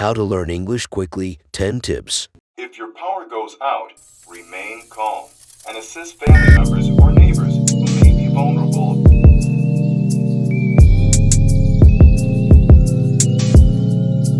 How to learn English quickly, 10 tips. If your power goes out, remain calm and assist family members or neighbors who may be vulnerable.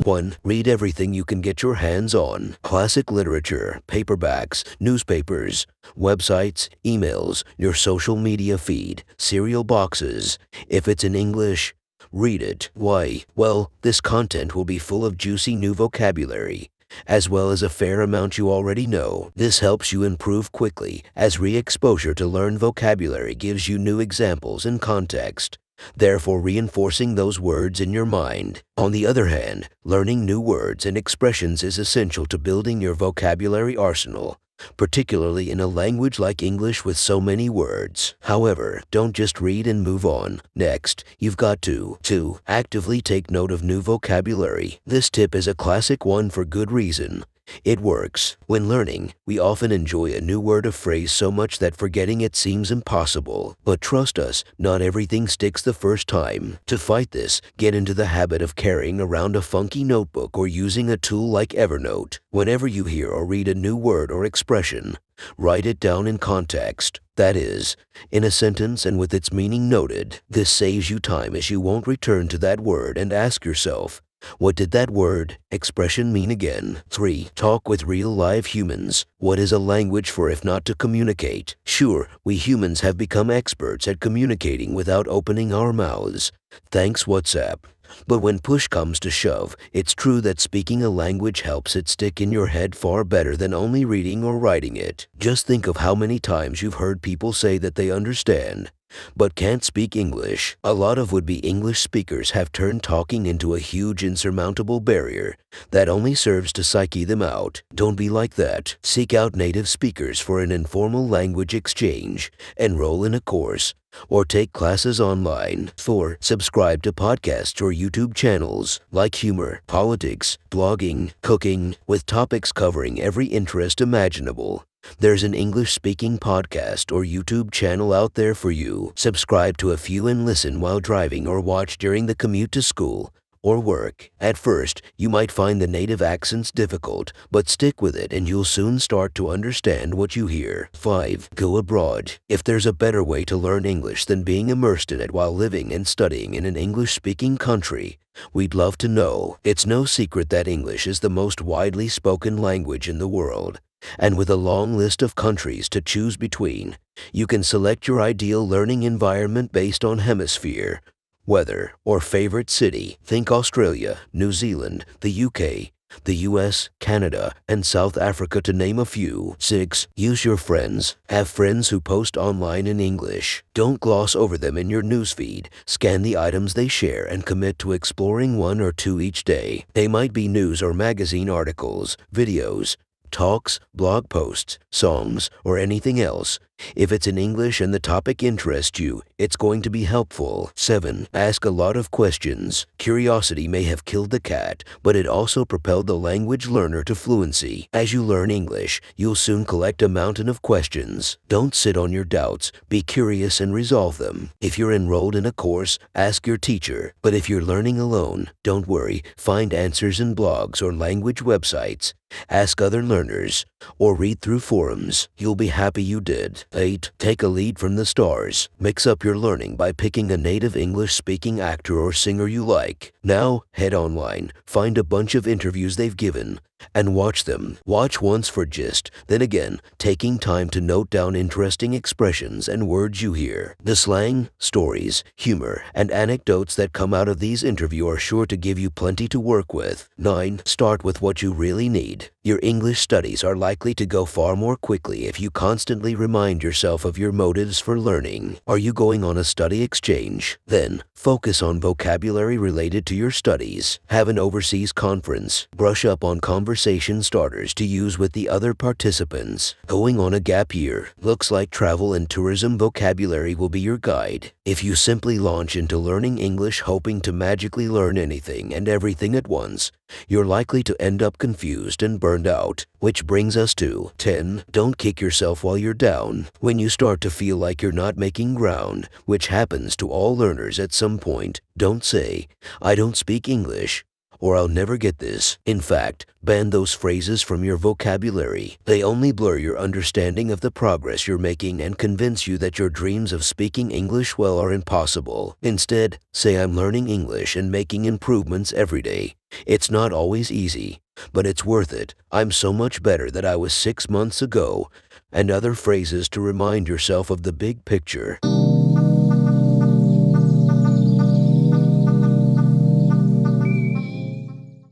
1. Read everything you can get your hands on. Classic literature, paperbacks, newspapers, websites, emails, your social media feed, cereal boxes. If it's in English, read it. Why? Well, this content will be full of juicy new vocabulary, as well as a fair amount you already know. This helps you improve quickly, as re-exposure to learned vocabulary gives you new examples and context, therefore reinforcing those words in your mind. On the other hand, learning new words and expressions is essential to building your vocabulary arsenal, particularly in a language like English with so many words. However, don't just read and move on. Next, you've got to 2. Actively take note of new vocabulary. This tip is a classic one for good reason. It works. When learning, we often enjoy a new word or phrase so much that forgetting it seems impossible. But trust us, not everything sticks the first time. To fight this, get into the habit of carrying around a funky notebook or using a tool like Evernote. Whenever you hear or read a new word or expression, write it down in context. That is, in a sentence and with its meaning noted. This saves you time, as you won't return to that word and ask yourself, what did that word, expression mean again? 3. Talk with real live humans. What is a language for if not to communicate? Sure, we humans have become experts at communicating without opening our mouths. Thanks WhatsApp. But when push comes to shove, it's true that speaking a language helps it stick in your head far better than only reading or writing it. Just think of how many times you've heard people say that they understand, but can't speak English. A lot of would-be English speakers have turned talking into a huge insurmountable barrier that only serves to psyche them out. Don't be like that. Seek out native speakers for an informal language exchange, enroll in a course, or take classes online. 4. Subscribe to podcasts or YouTube channels like humor, politics, blogging, cooking, with topics covering every interest imaginable. There's an English-speaking podcast or YouTube channel out there for you. Subscribe to a few and listen while driving or watch during the commute to school or work. At first, you might find the native accents difficult, but stick with it and you'll soon start to understand what you hear. 5. Go abroad. If there's a better way to learn English than being immersed in it while living and studying in an English-speaking country, we'd love to know. It's no secret that English is the most widely spoken language in the world. And with a long list of countries to choose between, you can select your ideal learning environment based on hemisphere, weather, or favorite city. Think Australia, New Zealand, the UK, the US, Canada, and South Africa to name a few. 6. Use your friends. Have friends who post online in English. Don't gloss over them in your newsfeed. Scan the items they share and commit to exploring one or two each day. They might be news or magazine articles, videos, talks, blog posts, songs, or anything else. If it's in English and the topic interests you, it's going to be helpful. 7. Ask a lot of questions. Curiosity may have killed the cat, but it also propelled the language learner to fluency. As you learn English, you'll soon collect a mountain of questions. Don't sit on your doubts. Be curious and resolve them. If you're enrolled in a course, ask your teacher. But if you're learning alone, don't worry. Find answers in blogs or language websites. Ask other learners, or read through forums. You'll be happy you did. 8. Take a lead from the stars. Mix up your learning by picking a native English-speaking actor or singer you like. Now, head online, find a bunch of interviews they've given, and watch them. Watch once for gist, then again, taking time to note down interesting expressions and words you hear. The slang, stories, humor, and anecdotes that come out of these interviews are sure to give you plenty to work with. 9. Start with what you really need. Your English studies are likely to go far more quickly if you constantly remind yourself of your motives for learning. Are you going on a study exchange? Then, focus on vocabulary related to your studies. Have an overseas conference. Brush up on conversation starters to use with the other participants. Going on a gap year. Looks like travel and tourism vocabulary will be your guide. If you simply launch into learning English hoping to magically learn anything and everything at once, you're likely to end up confused and burned out. Which brings us to 10. Don't kick yourself while you're down. When you start to feel like you're not making ground, which happens to all learners at some point, don't say, "I don't speak English," or I'll never get this. In fact, ban those phrases from your vocabulary. They only blur your understanding of the progress you're making and convince you that your dreams of speaking English well are impossible. Instead, say I'm learning English and making improvements every day. It's not always easy, but it's worth it. I'm so much better than I was 6 months ago. And other phrases to remind yourself of the big picture.